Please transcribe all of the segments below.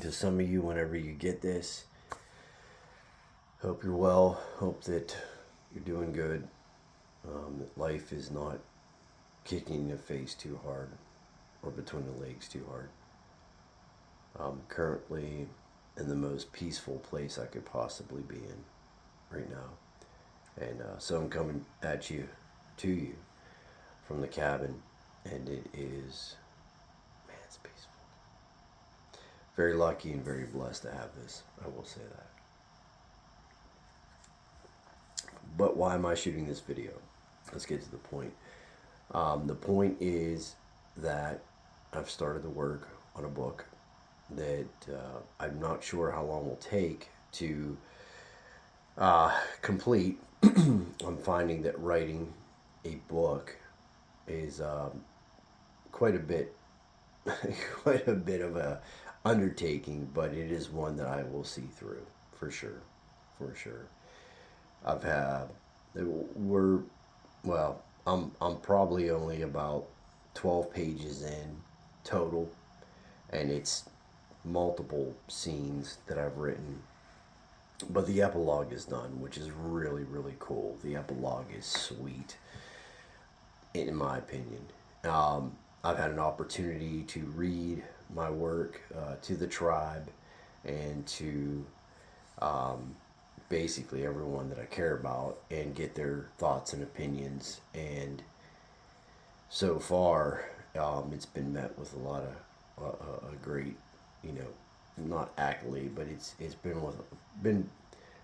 to some of you whenever you get this. Hope you're well. Hope that you're doing good. That life is not kicking you in the face too hard or between the legs too hard. I'm currently in the most peaceful place I could possibly be in right now. And so I'm coming at you, to you, from the cabin. And it is, man, it's peaceful. Very lucky and very blessed to have this. I will say that. But why am I shooting this video? Let's get to the point. The point is that I've started to work on a book that I'm not sure how long will take to complete. I'm finding that writing a book is quite a bit of a undertaking, but it is one that I will see through for sure. I've had I'm probably only about 12 pages in total, and it's multiple scenes that I've written. But the epilogue is done, which is really, really cool. The epilogue is sweet, in my opinion. I've had an opportunity to read my work to the tribe and to basically everyone that I care about and get their thoughts and opinions. And so far, it's been met with a lot of a great, not accolade, but it's been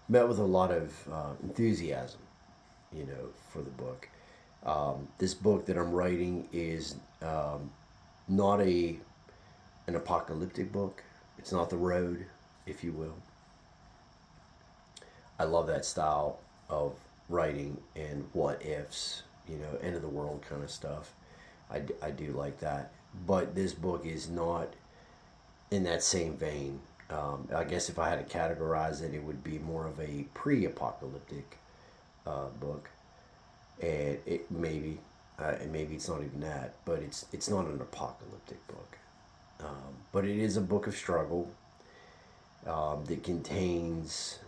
met with a lot of enthusiasm, for the book. This book that I'm writing is not an apocalyptic book. It's not the road, if you will. I love that style of writing and what ifs, end of the world kind of stuff. I do like that. But this book is not in that same vein. I guess if I had to categorize it, it would be more of a pre-apocalyptic book. And maybe it's not even that, but it's not an apocalyptic book. But it is a book of struggle that contains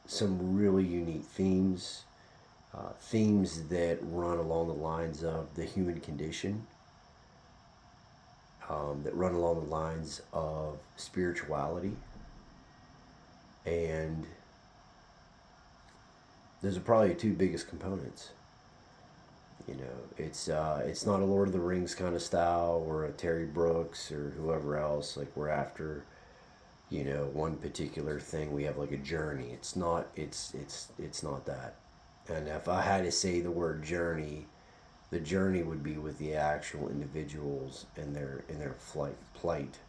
some really unique themes, themes that run along the lines of the human condition, that run along the lines of spirituality, and those are probably the two biggest components. It's not a Lord of the Rings kind of style or a Terry Brooks or whoever else. Like, we're after, one particular thing. We have like a journey. It's not that. And if I had to say the word journey, the journey would be with the actual individuals in their plight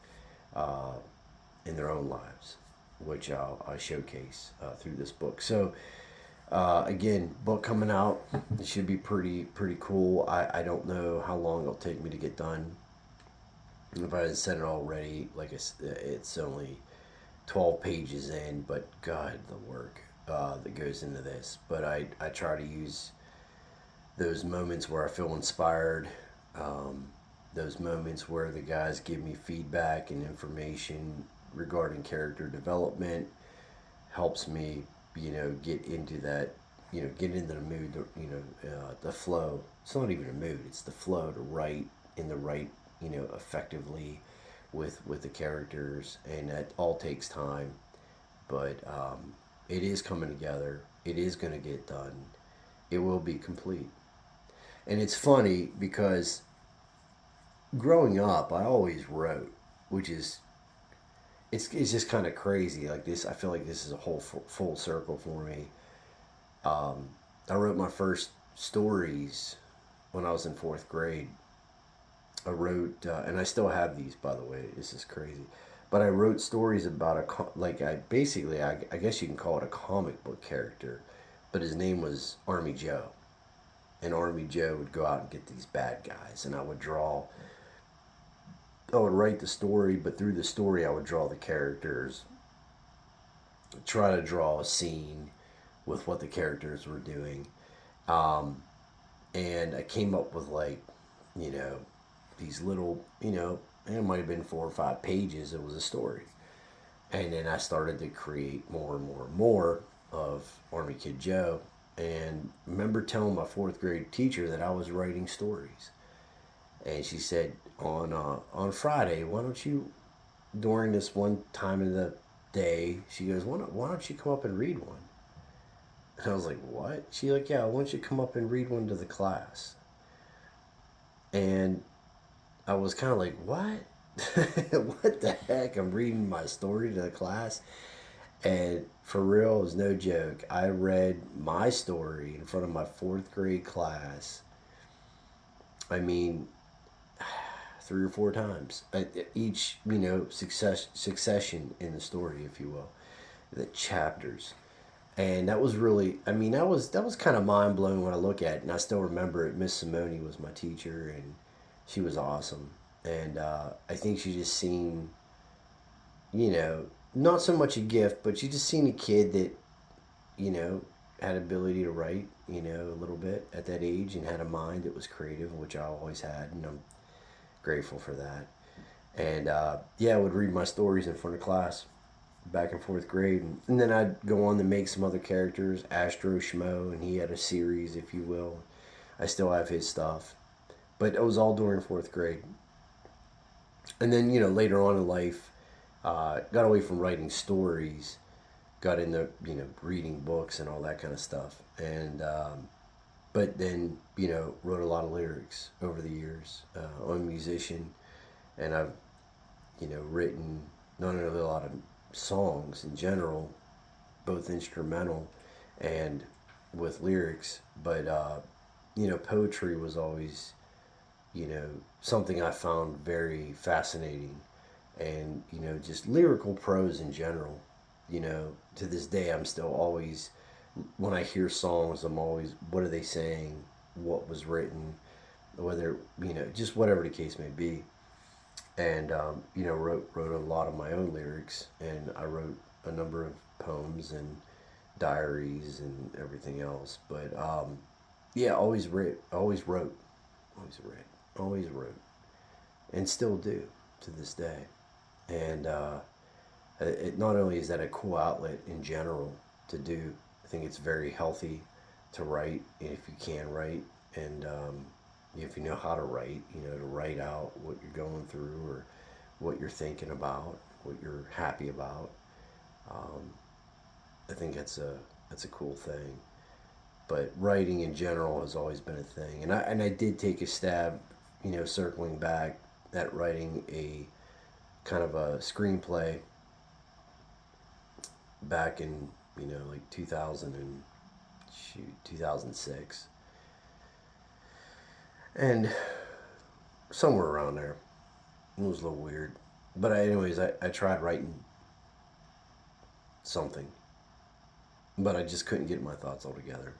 in their own lives, which I showcase through this book. So again, book coming out. It should be pretty cool. I don't know how long it'll take me to get done. If I hadn't said it already, it's only 12 pages in, but God, the work that goes into this. But I try to use those moments where I feel inspired, those moments where the guys give me feedback and information regarding character development, helps me, get into that, get into the mood, the flow. It's not even a mood, it's the flow to write in the right, effectively with the characters, and that all takes time, but it is coming together. It is going to get done. It will be complete. And it's funny because growing up, I always wrote, which is, it's just kind of crazy. Like this, I feel like this is a whole full circle for me. I wrote my first stories when I was in 4th grade. I wrote, and I still have these, by the way. This is crazy. But I wrote stories about I guess you can call it a comic book character, but his name was Army Joe. And Army Joe would go out and get these bad guys, and I would write the story, but through the story I would draw the characters, try to draw a scene with what the characters were doing. And I came up with these little, it might have been 4 or 5 pages. It was a story. And then I started to create more and more and more of Army Kid Joe. And I remember telling my fourth grade teacher that I was writing stories. And she said, on Friday, why don't you, during this one time of the day, she goes, why don't you come up and read one? And I was like, what? She like, yeah, why don't you come up and read one to the class? And I was kind of like, what? What the heck? I'm reading my story to the class. And for real, it was no joke. I read my story in front of my fourth grade class. I mean, 3 or 4 times. Each, succession in the story, if you will, the chapters. And that was really, I mean, that was kind of mind blowing when I look at it. And I still remember it. Miss Simone was my teacher, and she was awesome. And I think she just seen, you know, not so much a gift, but she just seen a kid that, you know, had ability to write, a little bit at that age, and had a mind that was creative, which I always had, and I'm grateful for that. And yeah, I would read my stories in front of class back in fourth grade, and then I'd go on to make some other characters, Astro Schmo, and he had a series, if you will. I still have his stuff, but it was all during fourth grade. And then later on in life, got away from writing stories, got into reading books and all that kind of stuff, and but then wrote a lot of lyrics over the years. I'm a musician, and I've written not only a lot of songs in general, both instrumental and with lyrics, but poetry was always something I found very fascinating, and just lyrical prose in general. To this day, I'm still always, when I hear songs, I'm always, what are they saying? What was written? Whether just whatever the case may be. And wrote a lot of my own lyrics, and I wrote a number of poems and diaries and everything else. But yeah, always wrote, and still do to this day. And it not only is that a cool outlet in general to do, I think it's very healthy to write, if you can write, and if you know how to write, to write out what you're going through, or what you're thinking about, what you're happy about. Um, I think that's a cool thing. But writing in general has always been a thing, and I did take a stab, circling back, at writing a kind of a screenplay back in like 2000 and 2006, and somewhere around there. It was a little weird, but I tried writing something, but I just couldn't get my thoughts all together.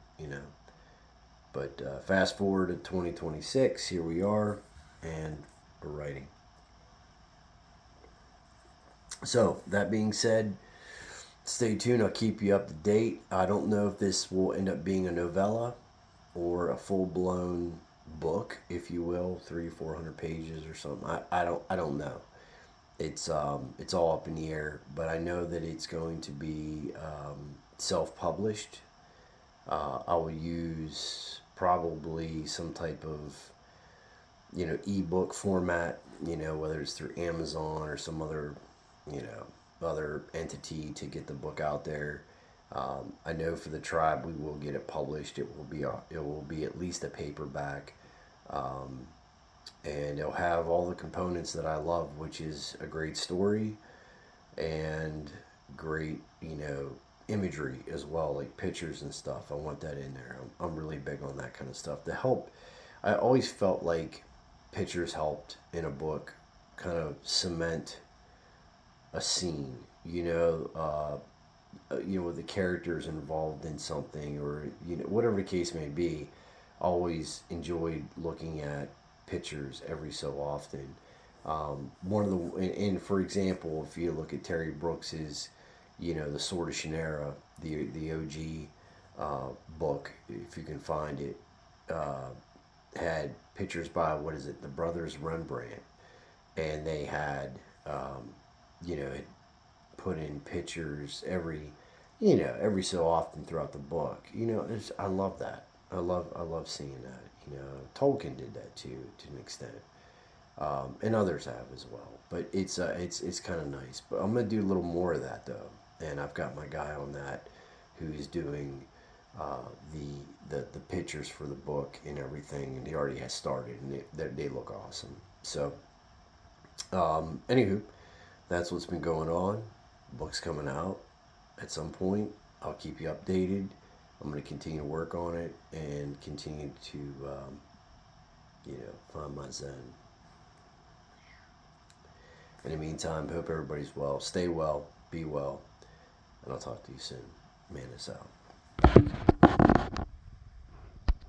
But fast forward to 2026, here we are, and we're writing. So that being said, stay tuned. I'll keep you up to date. I don't know if this will end up being a novella or a full blown book, if you will, 300 or 400 pages or something. I don't know. It's all up in the air, but I know that it's going to be self published. I will use probably some type of ebook format. Whether it's through Amazon or some other other entity to get the book out there. I know for the tribe, we will get it published. It will be at least a paperback, um, and it'll have all the components that I love, which is a great story and great imagery as well, like pictures and stuff. I want that in there. I'm really big on that kind of stuff to help. I always felt like pictures helped in a book kind of cement a scene, with the characters involved in something, or whatever the case may be. Always enjoyed looking at pictures every so often. One of and for example, if you look at Terry Brooks's, the Sword of Shannara, the OG book, if you can find it, had pictures by, what is it, the brothers Rembrandt, and they had, you know, it put in pictures every so often throughout the book. I love that. I love seeing that. Tolkien did that too, to an extent, and others have as well. But it's kind of nice. But I'm gonna do a little more of that though, and I've got my guy on that, who's doing the pictures for the book and everything, and he already has started, and they look awesome. So, anywho, that's what's been going on. Book's coming out at some point. I'll keep you updated. I'm going to continue to work on it and continue to, find my zen. In the meantime, hope everybody's well. Stay well, be well, and I'll talk to you soon. Man, is out.